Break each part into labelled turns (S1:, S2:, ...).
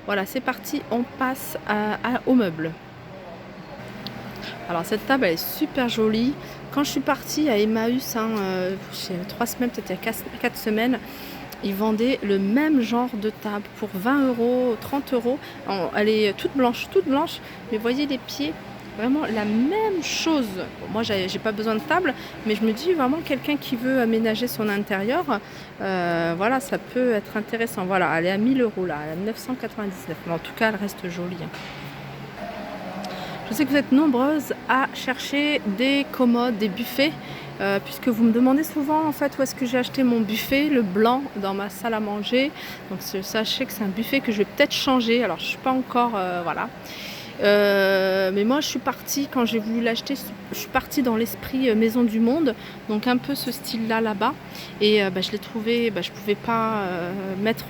S1: Voilà, c'est parti, on passe aux meubles. Alors cette table elle est super jolie. Quand je suis partie à Emmaüs, j'ai 3 semaines, peut-être il y a 4 semaines, ils vendaient le même genre de table pour 20 euros, 30 euros. Elle est toute blanche, mais voyez les pieds, vraiment la même chose. Bon, moi j'ai pas besoin de table, mais je me dis vraiment quelqu'un qui veut aménager son intérieur, voilà, ça peut être intéressant. Voilà, elle est à 1000 euros là, elle est à 999, mais en tout cas elle reste jolie, hein. Je sais que vous êtes nombreuses à chercher des commodes, des buffets, puisque vous me demandez souvent en fait où est-ce que j'ai acheté mon buffet, le blanc dans ma salle à manger. Donc sachez que c'est un buffet que je vais peut-être changer. Alors je suis pas encore, voilà. Mais moi je suis partie, quand j'ai voulu l'acheter, je suis partie dans l'esprit Maison du Monde, donc un peu ce style là là-bas, et je l'ai trouvé, je pouvais pas mettre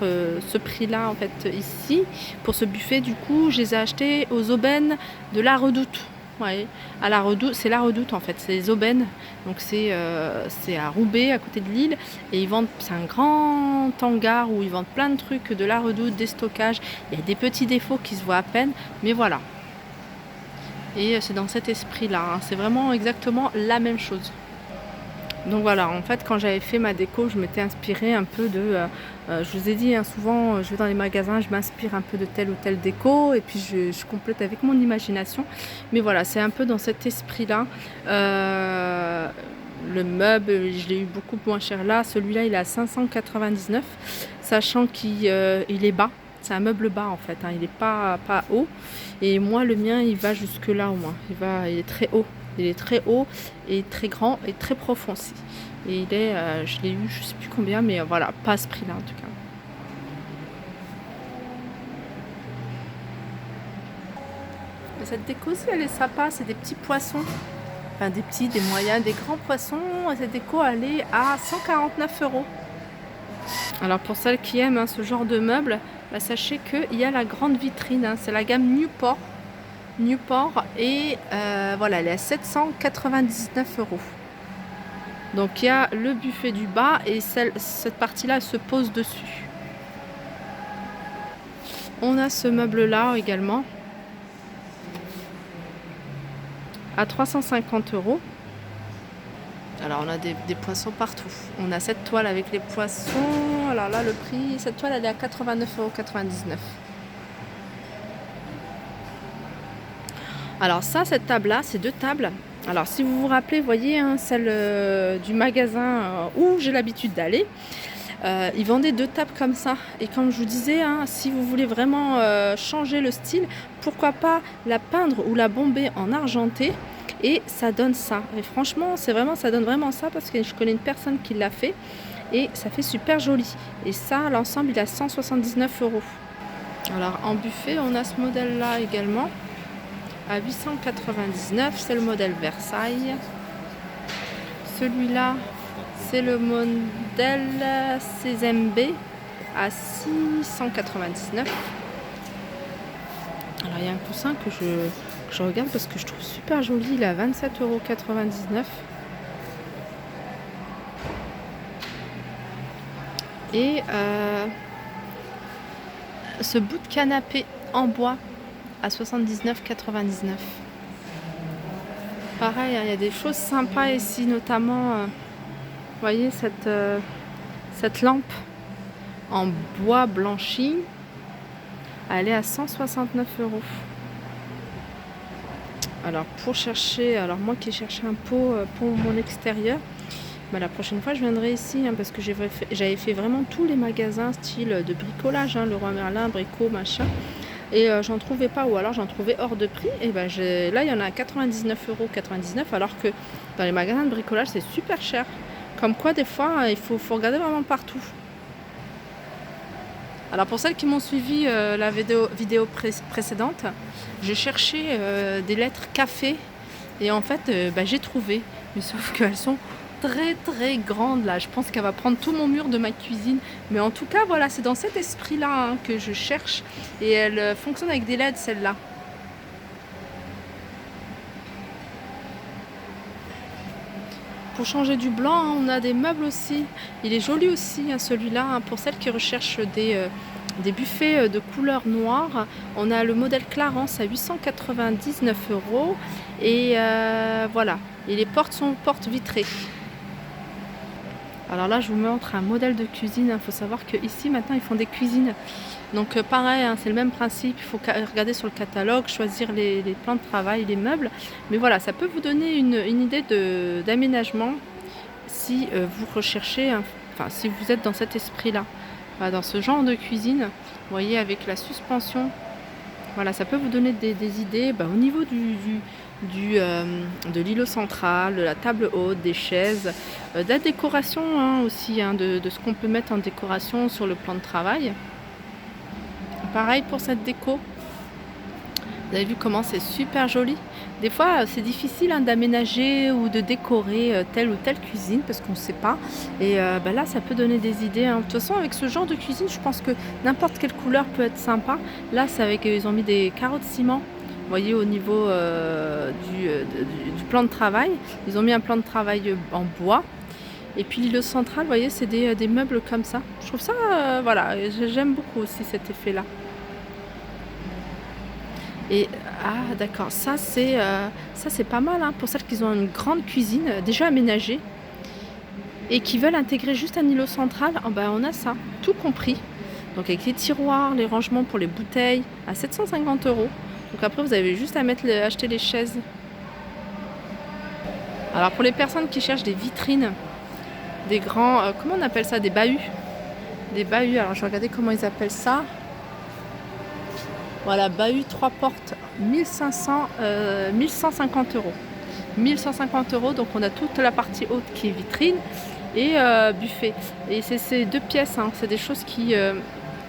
S1: ce prix là en fait ici pour ce buffet. Du coup je les ai achetés aux aubaines de la Redoute. Ouais, à la Redoute, c'est la Redoute en fait, c'est les aubaines, donc c'est à Roubaix, à côté de Lille, et ils vendent, c'est un grand hangar où ils vendent plein de trucs de la Redoute, des stockages. Il y a des petits défauts qui se voient à peine, mais voilà. Et c'est dans cet esprit-là, hein. C'est vraiment exactement la même chose. Donc voilà, en fait, quand j'avais fait ma déco, je m'étais inspirée un peu de... je vous ai dit, hein, souvent, je vais dans les magasins, je m'inspire un peu de telle ou telle déco, et puis je complète avec mon imagination. Mais voilà, c'est un peu dans cet esprit-là. Le meuble, je l'ai eu beaucoup moins cher là. Celui-là, il est à 599, sachant qu'il il est bas. C'est un meuble bas en fait, hein. Il n'est pas haut. Et moi, le mien, il va jusque là au moins. Il est très haut. Il est très haut et très grand et très profond aussi. Et il est, je l'ai eu, je sais plus combien, mais voilà, pas à ce prix-là en tout cas. Et cette déco aussi, elle est sympa. C'est des petits poissons. Enfin, des petits, des moyens, des grands poissons. Et cette déco, elle est à 149 euros. Alors pour celles qui aiment, hein, ce genre de meubles, sachez qu'il y a la grande vitrine, hein, c'est la gamme Newport, et voilà, elle est à 799 euros. Donc il y a le buffet du bas et cette partie-là se pose dessus. On a ce meuble-là également à 350 euros. Alors on a des poissons partout. On a cette toile avec les poissons. Alors là le prix, cette toile elle est à 89,99 €. Alors ça, cette table là, c'est 2 tables. Alors si vous vous rappelez, voyez, hein, celle du magasin où j'ai l'habitude d'aller, ils vendaient 2 tables comme ça. Et comme je vous disais, hein, si vous voulez vraiment changer le style, pourquoi pas la peindre ou la bomber en argenté. Et ça donne ça. Et franchement, ça donne vraiment ça, parce que je connais une personne qui l'a fait et ça fait super joli. Et ça, l'ensemble, il est à 179 euros. Alors en buffet, on a ce modèle-là également à 899. C'est le modèle Versailles. Celui-là, c'est le modèle CZMB à 699. Alors il y a un coussin que je regarde parce que je trouve super joli, il est à 27,99 €. Et ce bout de canapé en bois à 79,99 €. Pareil, hein, il y a des choses sympas ici, notamment, vous voyez cette lampe en bois blanchi, elle est à 169 €. Alors alors moi qui cherchais un pot pour mon extérieur, la prochaine fois je viendrai ici, hein, parce que j'avais fait vraiment tous les magasins style de bricolage, hein, Leroy Merlin, Brico, machin, et j'en trouvais pas, ou alors j'en trouvais hors de prix. Et là il y en a à 99,99 €, alors que dans les magasins de bricolage c'est super cher. Comme quoi des fois il faut regarder vraiment partout. Alors pour celles qui m'ont suivi la vidéo précédente, j'ai cherché des lettres café, et en fait j'ai trouvé, mais sauf qu'elles sont très très grande là. Je pense qu'elle va prendre tout mon mur de ma cuisine. Mais en tout cas, voilà, c'est dans cet esprit-là, hein, que je cherche. Et elle fonctionne avec des LED, celle-là. Pour changer du blanc, hein, on a des meubles aussi. Il est joli aussi, hein, celui-là, hein, pour celles qui recherchent des buffets de couleur noire. On a le modèle Clarence à 899 € et voilà. Et les portes sont portes vitrées. Alors là, je vous montre un modèle de cuisine. Il faut savoir qu'ici, maintenant, ils font des cuisines. Donc pareil, hein, c'est le même principe. Il faut regarder sur le catalogue, choisir les plans de travail, les meubles. Mais voilà, ça peut vous donner une idée d'aménagement si vous recherchez, enfin si vous êtes dans cet esprit-là. Voilà, dans ce genre de cuisine, vous voyez, avec la suspension. Voilà, ça peut vous donner des idées au niveau de l'îlot central, de la table haute, des chaises, de la décoration aussi, de ce qu'on peut mettre en décoration sur le plan de travail. Pareil pour cette déco. Vous avez vu comment c'est super joli. Des fois, c'est difficile d'aménager ou de décorer telle ou telle cuisine parce qu'on ne sait pas. Et là, ça peut donner des idées. De toute façon, avec ce genre de cuisine, je pense que n'importe quelle couleur peut être sympa. Là, c'est avec, ils ont mis des carreaux de ciment. Vous voyez, au niveau du plan de travail, ils ont mis un plan de travail en bois. Et puis l'îlot central, vous voyez, c'est des meubles comme ça. Je trouve ça, voilà, j'aime beaucoup aussi cet effet-là. Et d'accord, ça c'est pas mal pour celles qui ont une grande cuisine déjà aménagée et qui veulent intégrer juste un îlot central. On a ça, tout compris. Donc avec les tiroirs, les rangements pour les bouteilles à 750 €. Donc après vous avez juste à acheter les chaises. Alors pour les personnes qui cherchent des vitrines, des grands, comment on appelle ça, des bahuts. Des bahuts, alors je vais regarder comment ils appellent ça. Voilà, bahut 3 portes, 1150 €. 1150 €, donc on a toute la partie haute qui est vitrine et buffet. Et c'est ces 2 pièces, c'est des choses qui,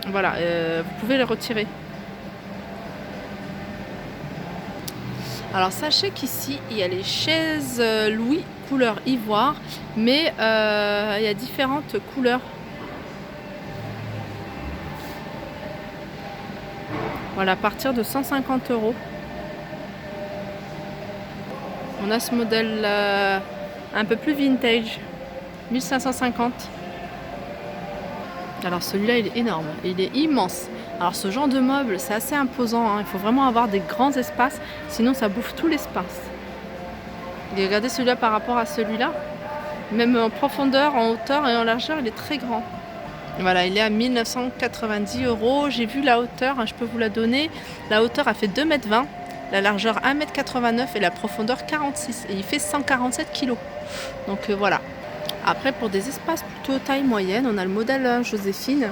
S1: voilà, vous pouvez les retirer. Alors sachez qu'ici, il y a les chaises Louis couleur ivoire, mais il y a différentes couleurs. Voilà, à partir de 150 €. On a ce modèle un peu plus vintage, 1550. Alors celui-là, il est énorme, il est immense. Alors ce genre de meuble, c'est assez imposant. Il faut vraiment avoir des grands espaces, sinon ça bouffe tout l'espace. Et regardez celui-là par rapport à celui-là. Même en profondeur, en hauteur et en largeur, il est très grand. Voilà, il est à 1990 €. J'ai vu la hauteur, je peux vous la donner. La hauteur a fait 2,20 m, la largeur 1,89 m et la profondeur 46. Et il fait 147 kg. Donc voilà. Après, pour des espaces plutôt taille moyenne, on a le modèle Joséphine.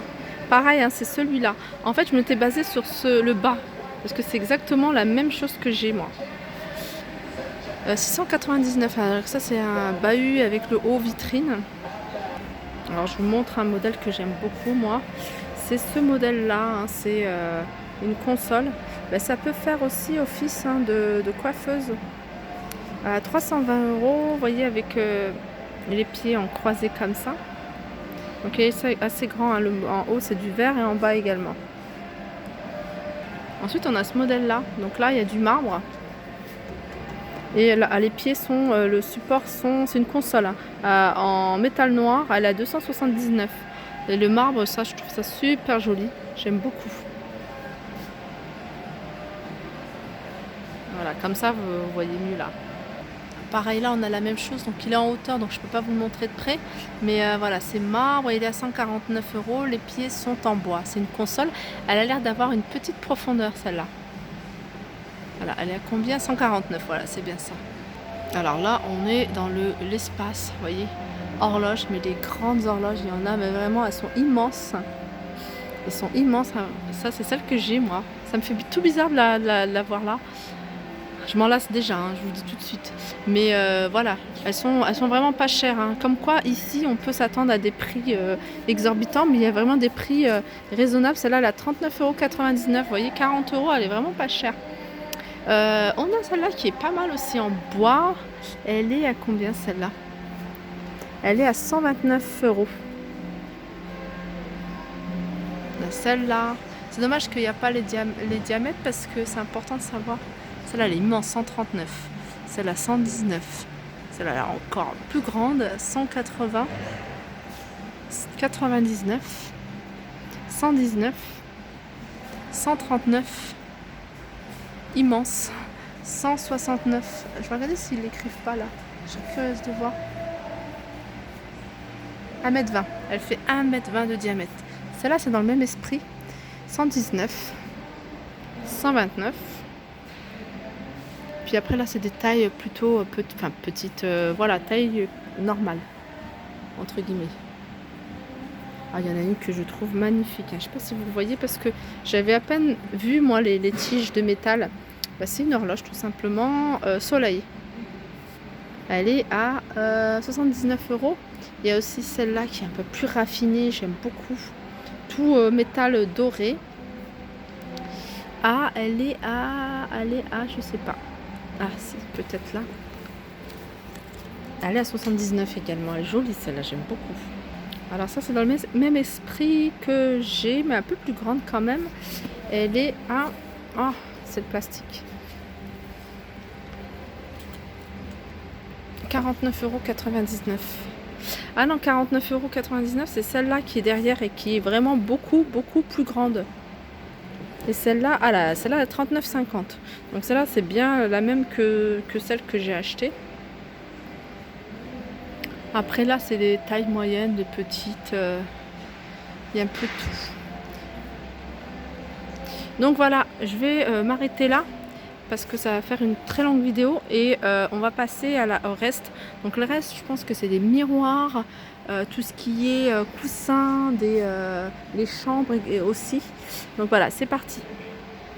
S1: Pareil, c'est celui-là. En fait, je m'étais basée sur le bas, parce que c'est exactement la même chose que j'ai moi. 699 €. Alors ça, c'est un bahut avec le haut vitrine. Alors je vous montre un modèle que j'aime beaucoup moi, c'est ce modèle là, c'est une console. Ça peut faire aussi office de coiffeuse à 320 €, vous voyez, avec les pieds en croisé comme ça. Donc il est assez grand, en haut c'est du verre et en bas également. Ensuite on a ce modèle là, donc là il y a du marbre. Et là, les pieds sont, le support c'est une console en métal noir, elle est à 279. Et le marbre, ça je trouve ça super joli, j'aime beaucoup. Voilà, comme ça vous voyez mieux là. Pareil là on a la même chose, donc il est en hauteur, donc je ne peux pas vous le montrer de près. Mais voilà, c'est marbre, il est à 149 €, les pieds sont en bois. C'est une console, elle a l'air d'avoir une petite profondeur celle-là. Voilà, elle est à combien? 149, voilà, c'est bien ça. Alors là, on est dans l'espace, vous voyez, horloge, mais les grandes horloges, il y en a, mais vraiment, elles sont immenses. Elles sont immenses, ça c'est celle que j'ai moi. Ça me fait tout bizarre de la voir là. Je m'en lasse déjà, je vous dis tout de suite. Mais voilà, elles sont vraiment pas chères. Comme quoi, ici, on peut s'attendre à des prix exorbitants, mais il y a vraiment des prix raisonnables. Celle-là, elle a 39,99 €. Vous voyez, 40 €, elle est vraiment pas chère. On a celle-là qui est pas mal aussi en bois. Elle est à combien celle-là? Elle est à 129 €. Celle-là, c'est dommage qu'il n'y a pas les diamètres parce que c'est important de savoir. Celle-là, elle est immense, 139. Celle-là, 119. Celle-là, elle est encore plus grande, 180. 99. 119. 139. Immense. 169. Je vais regarder s'ils l'écrivent pas là. Je suis curieuse de voir. 1,20 m. Elle fait 1,20 m de diamètre. Celle-là, c'est dans le même esprit. 119. 129. Puis après, là, c'est des tailles plutôt petites. Voilà, taille normale. Entre guillemets. Ah, il y en a une que je trouve magnifique. Je ne sais pas si vous le voyez parce que j'avais à peine vu, moi, les tiges de métal. Bah, c'est une horloge, tout simplement. Soleil. Elle est à 79 €. Il y a aussi celle-là qui est un peu plus raffinée. J'aime beaucoup. Tout métal doré. Ah, elle est à, je sais pas. Ah, si, peut-être là. Elle est à 79 également. Elle est jolie, celle-là, j'aime beaucoup. Alors ça, c'est dans le même esprit que j'ai, mais un peu plus grande quand même. Elle est à... Oh, c'est le plastique. 49,99 €. Ah non, 49,99 €, c'est celle-là qui est derrière et qui est vraiment beaucoup plus grande. Et celle-là, celle-là à 39,50 €. Donc celle-là, c'est bien la même que celle que j'ai achetée. Après là, c'est des tailles moyennes, des petites. Il y a un peu de tout. Donc voilà, je vais m'arrêter là parce que ça va faire une très longue vidéo et on va passer au reste. Donc le reste, je pense que c'est des miroirs, tout ce qui est coussins, les chambres aussi. Donc voilà, c'est parti.